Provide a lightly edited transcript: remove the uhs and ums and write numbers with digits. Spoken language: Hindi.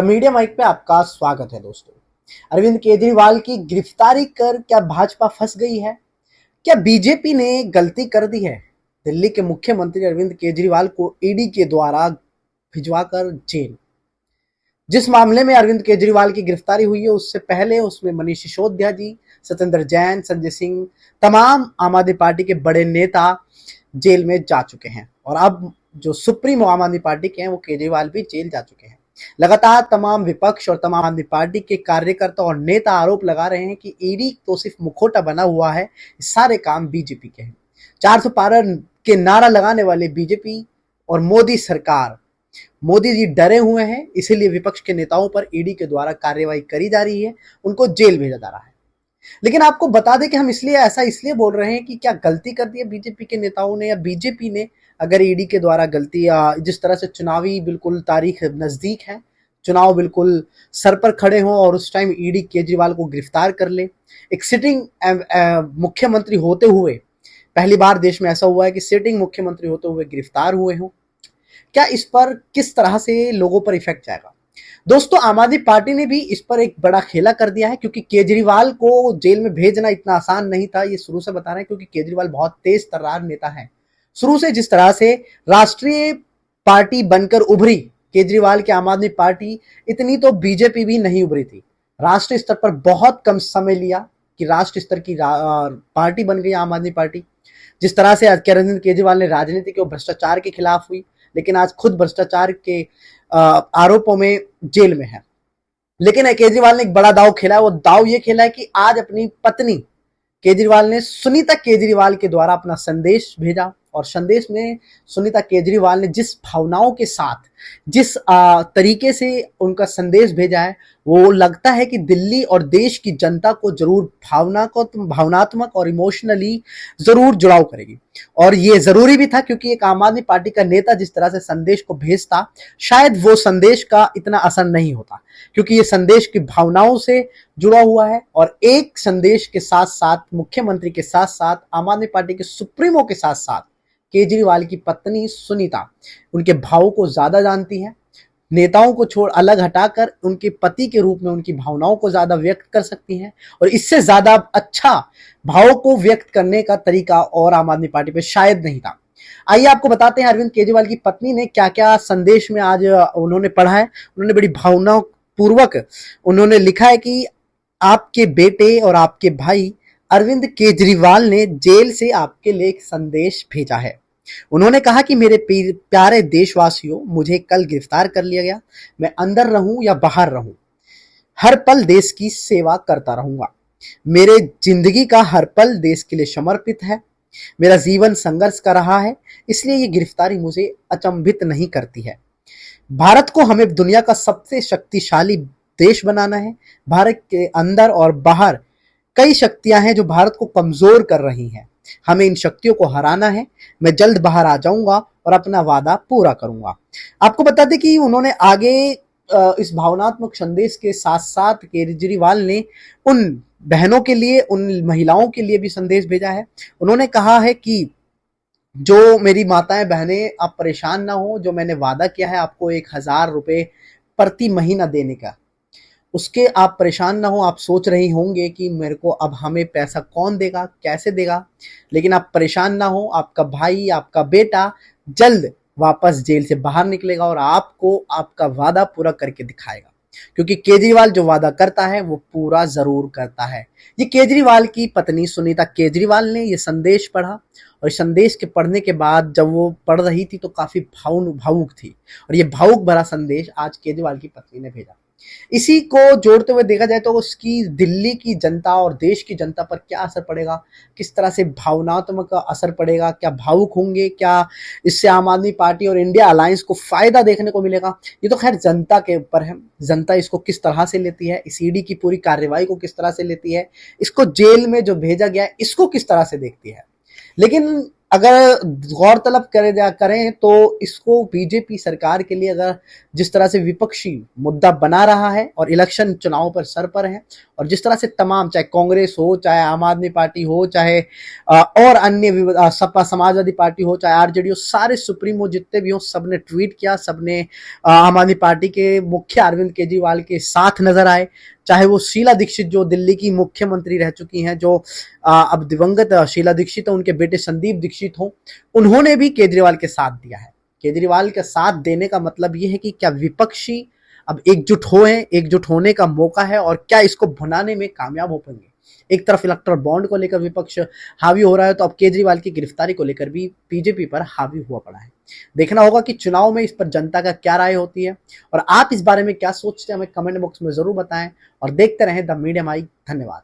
मीडिया माइक पे आपका स्वागत है दोस्तों। अरविंद केजरीवाल की गिरफ्तारी कर क्या भाजपा फंस गई है? क्या बीजेपी ने गलती कर दी है? दिल्ली के मुख्यमंत्री अरविंद केजरीवाल को ईडी के द्वारा भिजवाकर जेल। जिस मामले में अरविंद केजरीवाल की गिरफ्तारी हुई है उससे पहले उसमें मनीष सिसोदिया जी, सत्येंद्र जैन, संजय सिंह, तमाम आम आदमी पार्टी के बड़े नेता जेल में जा चुके हैं और अब जो सुप्रीमो आम आदमी पार्टी के हैं वो केजरीवाल भी जेल जा चुके हैं। लगातार तमाम विपक्ष और तमाम आदमी पार्टी के कार्यकर्ता और नेता आरोप लगा रहे हैं कि ईडी तो सिर्फ मुखौटा बना हुआ है, सारे काम बीजेपी के हैं। 400 पार के नारा लगाने वाले बीजेपी और मोदी सरकार, मोदी जी डरे हुए हैं, इसीलिए विपक्ष के नेताओं पर ईडी के द्वारा कार्रवाई करी जा रही है, उनको जेल भेजा जा रहा है। लेकिन आपको बता दें कि हम इसलिए बोल रहे हैं कि क्या गलती कर दी है बीजेपी के नेताओं ने या बीजेपी ने? अगर ईडी के द्वारा गलती, जिस तरह से चुनावी बिल्कुल तारीख नजदीक है, चुनाव बिल्कुल सर पर खड़े हों और उस टाइम ईडी केजरीवाल को गिरफ्तार कर ले, एक सिटिंग मुख्यमंत्री होते हुए, पहली बार देश में ऐसा हुआ है कि सिटिंग मुख्यमंत्री होते हुए गिरफ्तार हुए हों, क्या इस पर किस तरह से लोगों पर इफेक्ट जाएगा? दोस्तों, आम आदमी पार्टी ने भी इस पर एक बड़ा खेला कर दिया है, क्योंकि केजरीवाल को जेल में भेजना इतना आसान नहीं था, ये शुरू से बता रहे हैं, क्योंकि केजरीवाल बहुत तेज तर्रार नेता है। शुरू से जिस तरह से राष्ट्रीय पार्टी बनकर उभरी केजरीवाल की आम आदमी पार्टी, इतनी तो बीजेपी भी नहीं उभरी थी। राष्ट्रीय स्तर पर बहुत कम समय लिया कि राष्ट्रीय स्तर की पार्टी बन गई आम आदमी पार्टी। जिस तरह से अरविंद केजरीवाल ने राजनीति के भ्रष्टाचार के खिलाफ हुई, लेकिन आज खुद भ्रष्टाचार के आरोपों में जेल में है। लेकिन केजरीवाल ने एक बड़ा दाव खेला है, वो दाव ये खेला है कि आज अपनी पत्नी केजरीवाल ने सुनीता केजरीवाल के द्वारा अपना संदेश भेजा और संदेश में सुनीता केजरीवाल ने जिस भावनाओं के साथ, जिस तरीके से उनका संदेश भेजा है, वो लगता है कि दिल्ली और देश की जनता को जरूर भावनात्मक और इमोशनली जरूर जुड़ाव करेगी। और ये जरूरी भी था, क्योंकि एक आम आदमी पार्टी का नेता जिस तरह से संदेश को भेजता, शायद वो संदेश का इतना असर नहीं होता, क्योंकि ये संदेश की भावनाओं से जुड़ा हुआ है। और एक संदेश के साथ साथ, मुख्यमंत्री के साथ साथ, आम आदमी पार्टी के सुप्रीमो के साथ साथ केजरीवाल की पत्नी सुनीता उनके भावों को ज्यादा जानती है। नेताओं को छोड़ अलग हटाकर उनके पति के रूप में उनकी भावनाओं को ज्यादा व्यक्त कर सकती हैं, और इससे ज्यादा अच्छा भावों को व्यक्त करने का तरीका और आम आदमी पार्टी पे शायद नहीं था। आइए आपको बताते हैं अरविंद केजरीवाल की पत्नी ने क्या क्या संदेश में आज उन्होंने पढ़ा है। उन्होंने बड़ी भावना पूर्वक उन्होंने लिखा है कि आपके बेटे और आपके भाई अरविंद केजरीवाल ने जेल से आपके लिए एक संदेश भेजा है। उन्होंने कहा कि मेरे प्यारे देशवासियों, मुझे कल गिरफ्तार कर लिया गया। मैं अंदर रहूं या बाहर रहूं, हर पल देश की सेवा करता रहूंगा। मेरे जिंदगी का हर पल देश के लिए समर्पित है। मेरा जीवन संघर्ष का रहा है, इसलिए ये गिरफ्तारी मुझे अचंभित नहीं करती है। भारत को हमें दुनिया का सबसे शक्तिशाली देश बनाना है। भारत के अंदर और बाहर कई शक्तियां हैं जो भारत को कमजोर कर रही हैं। हमें इन शक्तियों को हराना है। मैं जल्द बाहर आ जाऊंगा और अपना वादा पूरा करूंगा। आपको बता दें कि उन्होंने आगे इस भावनात्मक संदेश के साथ साथ केजरीवाल ने उन बहनों के लिए, उन महिलाओं के लिए भी संदेश भेजा है। उन्होंने कहा है कि जो मेरी माताएं बहनें, आप परेशान ना हो, जो मैंने वादा किया है आपको 1000 रुपए प्रति महीना देने का, उसके आप परेशान ना हो। आप सोच रही होंगे कि मेरे को अब हमें पैसा कौन देगा, कैसे देगा, लेकिन आप परेशान ना हो। आपका भाई, आपका बेटा जल्द वापस जेल से बाहर निकलेगा और आपको आपका वादा पूरा करके दिखाएगा, क्योंकि केजरीवाल जो वादा करता है वो पूरा जरूर करता है। ये केजरीवाल की पत्नी सुनीता केजरीवाल ने ये संदेश पढ़ा, और संदेश के पढ़ने के बाद जब वो पढ़ रही थी तो काफी भावुक थी, और ये भावुक भरा संदेश आज केजरीवाल की पत्नी ने भेजा। इसी को जोड़ते हुए देखा जाए तो उसकी दिल्ली की जनता और देश की जनता पर क्या असर पड़ेगा, किस तरह से भावनात्मक असर पड़ेगा, क्या भावुक होंगे, क्या इससे आम आदमी पार्टी और इंडिया अलायंस को फायदा देखने को मिलेगा, ये तो खैर जनता के ऊपर है। जनता इसको किस तरह से लेती है, इस ईडी की पूरी कार्रवाई को किस तरह से लेती है, इसको जेल में जो भेजा गया है इसको किस तरह से देखती है। लेकिन अगर गौरतलब करें तो इसको बीजेपी सरकार के लिए अगर जिस तरह से विपक्षी मुद्दा बना रहा है और इलेक्शन चुनाव पर सर पर है, और जिस तरह से तमाम, चाहे कांग्रेस हो, चाहे आम आदमी पार्टी हो, चाहे और अन्य सपा समाजवादी पार्टी हो, चाहे आरजेडी हो, सारे सुप्रीमो जितने भी हो, सबने ट्वीट किया, सबने आम आदमी पार्टी के मुख्य अरविंद केजरीवाल के साथ नजर आए। चाहे वो शीला दीक्षित जो दिल्ली की मुख्यमंत्री रह चुकी हैं, जो अब दिवंगत शीला दीक्षित हो, उनके बेटे संदीप दीक्षित हो, उन्होंने भी केजरीवाल के साथ दिया है। केजरीवाल के साथ देने का मतलब ये है कि क्या विपक्षी अब एकजुट होने का मौका है, और क्या इसको भुनाने में कामयाब हो पाएंगे। एक तरफ इलेक्टोरल बॉन्ड को लेकर विपक्ष हावी हो रहा है, तो अब केजरीवाल की गिरफ्तारी को लेकर भी बीजेपी पर हावी हुआ पड़ा है। देखना होगा कि चुनाव में इस पर जनता का क्या राय होती है, और आप इस बारे में क्या सोचते हैं, हमें कमेंट बॉक्स में जरूर बताएं, और देखते रहें द मीडिया माइक। धन्यवाद।